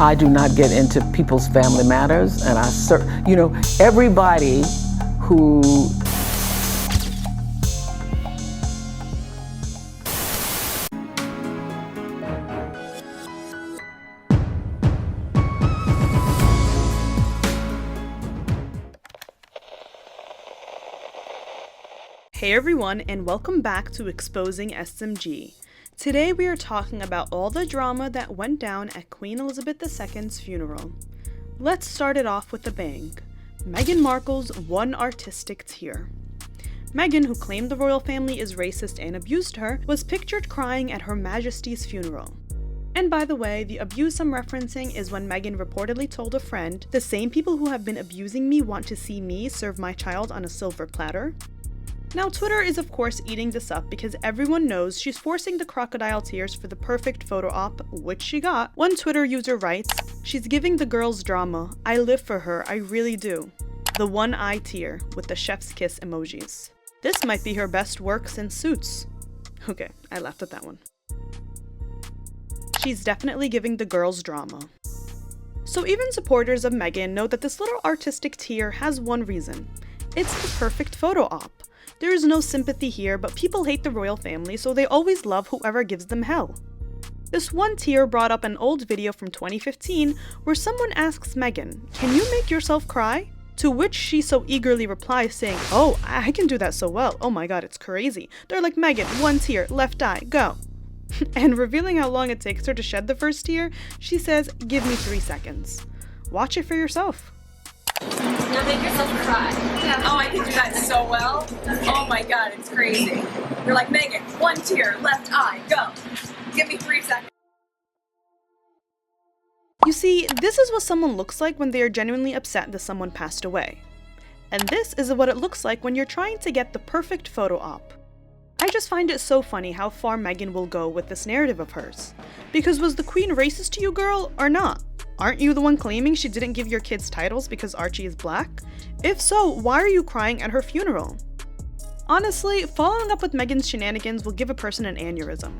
I do not get into people's family matters, and everybody who Hey everyone, and welcome back to Exposing SMG. Today we are talking about all the drama that went down at Queen Elizabeth II's funeral. Let's start it off with a bang. Meghan Markle's one artistic tear. Meghan, who claimed the royal family is racist and abused her, was pictured crying at Her Majesty's funeral. And by the way, the abuse I'm referencing is when Meghan reportedly told a friend, "The same people who have been abusing me want to see me serve my child on a silver platter." Now, Twitter is of course eating this up because everyone knows she's forcing the crocodile tears for the perfect photo op, which she got. One Twitter user writes, "She's giving the girls drama. I live for her, I really do." The one eye tear with the chef's kiss emojis. This might be her best work since Suits. Okay, I laughed at that one. She's definitely giving the girls drama. So even supporters of Meghan know that this little artistic tear has one reason. It's the perfect photo op. There is no sympathy here, but people hate the royal family, so they always love whoever gives them hell. This one tear brought up an old video from 2015 where someone asks Meghan, "Can you make yourself cry?" To which she so eagerly replies saying, "Oh, I can do that so well. Oh my god, it's crazy." They're like, "Meghan, one tear, left eye, go." And revealing how long it takes her to shed the first tear, she says, "Give me 3 seconds." Watch it for yourself. Now make yourself cry. Yeah. Oh, I can do that so well. Oh my god, it's crazy. You're like, "Meghan, one tear, left eye, go. Give me 3 seconds." You see, this is what someone looks like when they are genuinely upset that someone passed away. And this is what it looks like when you're trying to get the perfect photo op. I just find it so funny how far Meghan will go with this narrative of hers. Because was the Queen racist to you, girl, or not? Aren't you the one claiming she didn't give your kids titles because Archie is black? If so, why are you crying at her funeral? Honestly, following up with Meghan's shenanigans will give a person an aneurysm.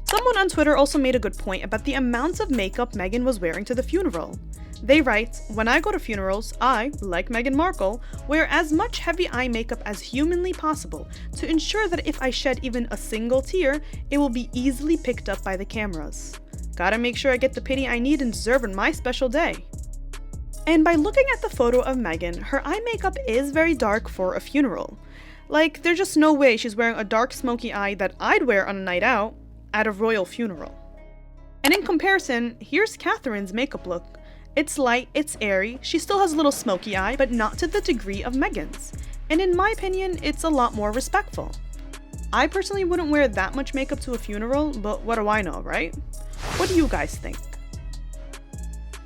Someone on Twitter also made a good point about the amounts of makeup Meghan was wearing to the funeral. They write, "When I go to funerals, I, like Meghan Markle, wear as much heavy eye makeup as humanly possible to ensure that if I shed even a single tear, it will be easily picked up by the cameras. Gotta make sure I get the pity I need and deserve on my special day." And by looking at the photo of Meghan, her eye makeup is very dark for a funeral. Like, there's just no way she's wearing a dark smoky eye that I'd wear on a night out at a royal funeral. And in comparison, here's Catherine's makeup look. It's light, it's airy, she still has a little smoky eye, but not to the degree of Meghan's. And in my opinion, it's a lot more respectful. I personally wouldn't wear that much makeup to a funeral, but what do I know, right? What do you guys think?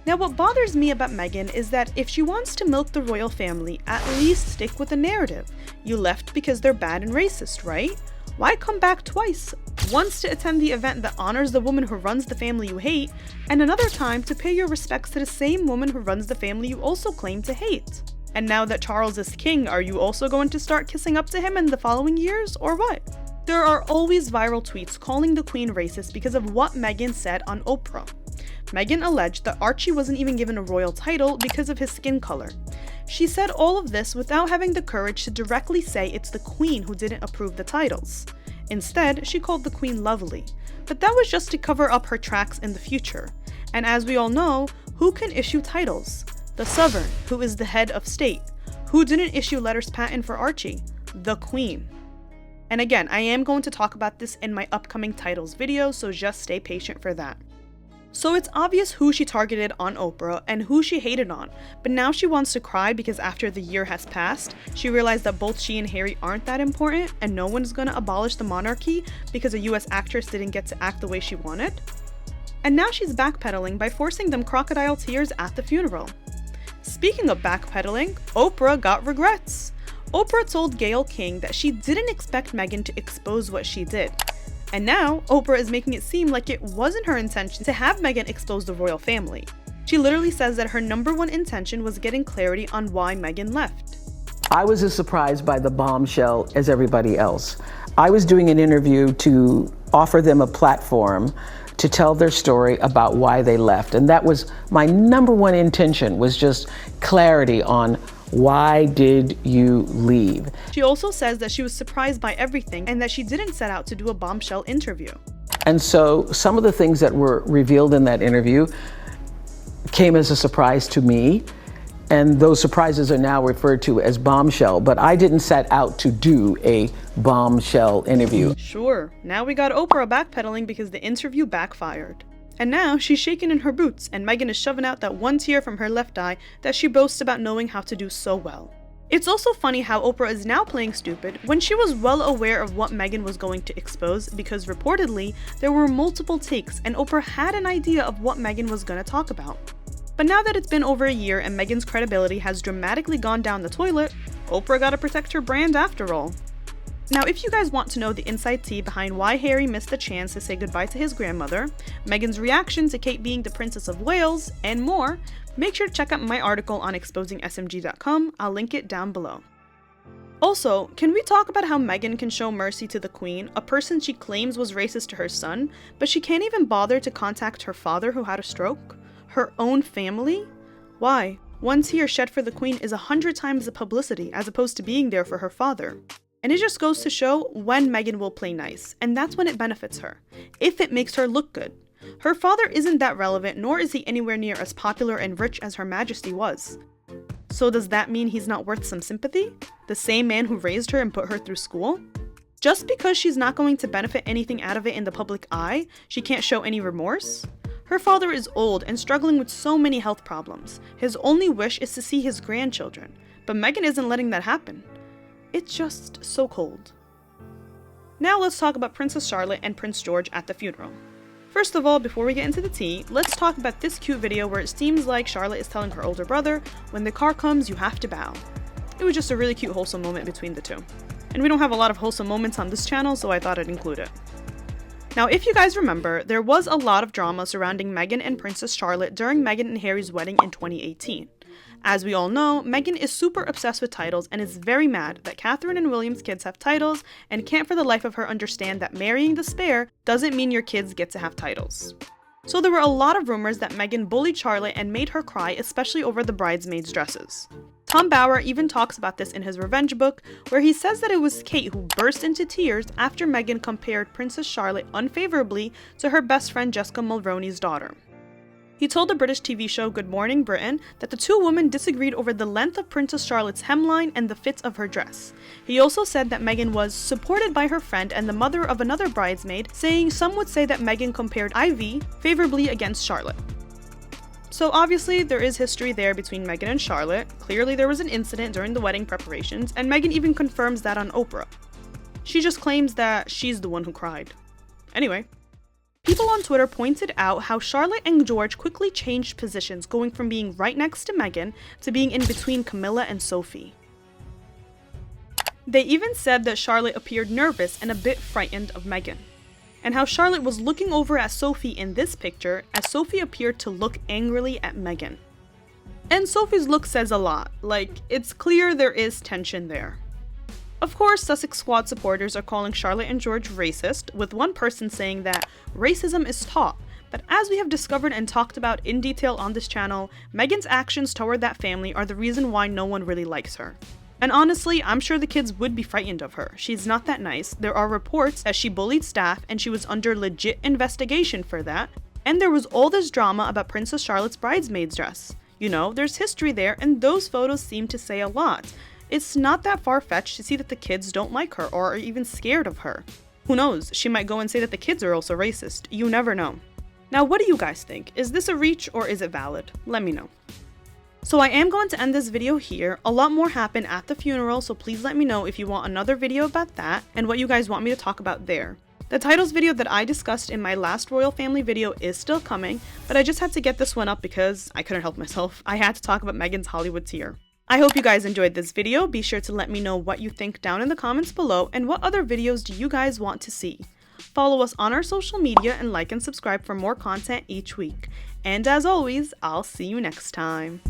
Now, what bothers me about Meghan is that if she wants to milk the royal family, at least stick with the narrative. You left because they're bad and racist, right? Why come back twice? Once to attend the event that honors the woman who runs the family you hate, and another time to pay your respects to the same woman who runs the family you also claim to hate. And now that Charles is king, are you also going to start kissing up to him in the following years, or what? There are always viral tweets calling the Queen racist because of what Meghan said on Oprah. Meghan alleged that Archie wasn't even given a royal title because of his skin color. She said all of this without having the courage to directly say it's the Queen who didn't approve the titles. Instead, she called the Queen lovely. But that was just to cover up her tracks in the future. And as we all know, who can issue titles? The sovereign, who is the head of state. Who didn't issue letters patent for Archie? The Queen. And again, I am going to talk about this in my upcoming titles video, so just stay patient for that. So it's obvious who she targeted on Oprah and who she hated on, but now she wants to cry because after the year has passed, she realized that both she and Harry aren't that important and no one's gonna abolish the monarchy because a US actress didn't get to act the way she wanted. And now she's backpedaling by forcing them crocodile tears at the funeral. Speaking of backpedaling, Oprah got regrets. Oprah told Gayle King that she didn't expect Meghan to expose what she did. And now, Oprah is making it seem like it wasn't her intention to have Meghan expose the royal family. She literally says that her #1 intention was getting clarity on why Meghan left. I was as surprised by the bombshell as everybody else. I was doing an interview to offer them a platform to tell their story about why they left. And that was my number one intention, was just clarity on why did you leave. She also says that she was surprised by everything and that she didn't set out to do a bombshell interview. And so some of the things that were revealed in that interview came as a surprise to me. And those surprises are now referred to as bombshell, but I didn't set out to do a bombshell interview. Sure, now we got Oprah backpedaling because the interview backfired. And now she's shaking in her boots, and Meghan is shoving out that one tear from her left eye that she boasts about knowing how to do so well. It's also funny how Oprah is now playing stupid when she was well aware of what Meghan was going to expose, because reportedly there were multiple takes and Oprah had an idea of what Meghan was going to talk about. But now that it's been over a year and Meghan's credibility has dramatically gone down the toilet, Oprah gotta protect her brand after all. Now, if you guys want to know the inside tea behind why Harry missed the chance to say goodbye to his grandmother, Meghan's reaction to Kate being the Princess of Wales, and more, make sure to check out my article on exposingsmg.com. I'll link it down below. Also, can we talk about how Meghan can show mercy to the Queen, a person she claims was racist to her son, but she can't even bother to contact her father who had a stroke? Her own family? Why? One tear shed for the Queen is 100 times the publicity as opposed to being there for her father. And it just goes to show when Meghan will play nice, and that's when it benefits her, if it makes her look good. Her father isn't that relevant, nor is he anywhere near as popular and rich as Her Majesty was. So does that mean he's not worth some sympathy? The same man who raised her and put her through school? Just because she's not going to benefit anything out of it in the public eye, she can't show any remorse? Her father is old and struggling with so many health problems. His only wish is to see his grandchildren, but Meghan isn't letting that happen. It's just so cold. Now let's talk about Princess Charlotte and Prince George at the funeral. First of all, before we get into the tea, let's talk about this cute video where it seems like Charlotte is telling her older brother, when the car comes, you have to bow. It was just a really cute, wholesome moment between the two. And we don't have a lot of wholesome moments on this channel, so I thought I'd include it. Now, if you guys remember, there was a lot of drama surrounding Meghan and Princess Charlotte during Meghan and Harry's wedding in 2018. As we all know, Meghan is super obsessed with titles and is very mad that Catherine and William's kids have titles and can't for the life of her understand that marrying the spare doesn't mean your kids get to have titles. So there were a lot of rumors that Meghan bullied Charlotte and made her cry, especially over the bridesmaids' dresses. Tom Bower even talks about this in his revenge book, where he says that it was Kate who burst into tears after Meghan compared Princess Charlotte unfavorably to her best friend Jessica Mulroney's daughter. He told the British TV show Good Morning Britain that the two women disagreed over the length of Princess Charlotte's hemline and the fit of her dress. He also said that Meghan was supported by her friend and the mother of another bridesmaid, saying some would say that Meghan compared Ivy favorably against Charlotte. So obviously there is history there between Meghan and Charlotte. Clearly there was an incident during the wedding preparations, and Meghan even confirms that on Oprah. She just claims that she's the one who cried. Anyway. People on Twitter pointed out how Charlotte and George quickly changed positions, going from being right next to Meghan to being in between Camilla and Sophie. They even said that Charlotte appeared nervous and a bit frightened of Meghan, and how Charlotte was looking over at Sophie in this picture as Sophie appeared to look angrily at Meghan. And Sophie's look says a lot, like it's clear there is tension there. Of course, Sussex Squad supporters are calling Charlotte and George racist, with one person saying that racism is taught, but as we have discovered and talked about in detail on this channel, Meghan's actions toward that family are the reason why no one really likes her. And honestly, I'm sure the kids would be frightened of her. She's not that nice. There are reports that she bullied staff and she was under legit investigation for that. And there was all this drama about Princess Charlotte's bridesmaid's dress. You know, there's history there, and those photos seem to say a lot. It's not that far-fetched to see that the kids don't like her or are even scared of her. Who knows, she might go and say that the kids are also racist. You never know. Now, what do you guys think? Is this a reach or is it valid? Let me know. So I am going to end this video here. A lot more happened at the funeral, so please let me know if you want another video about that and what you guys want me to talk about there. The titles video that I discussed in my last royal family video is still coming, but I just had to get this one up because I couldn't help myself. I had to talk about Meghan's Hollywood tier. I hope you guys enjoyed this video. Be sure to let me know what you think down in the comments below, and what other videos do you guys want to see. Follow us on our social media and like and subscribe for more content each week. And as always, I'll see you next time.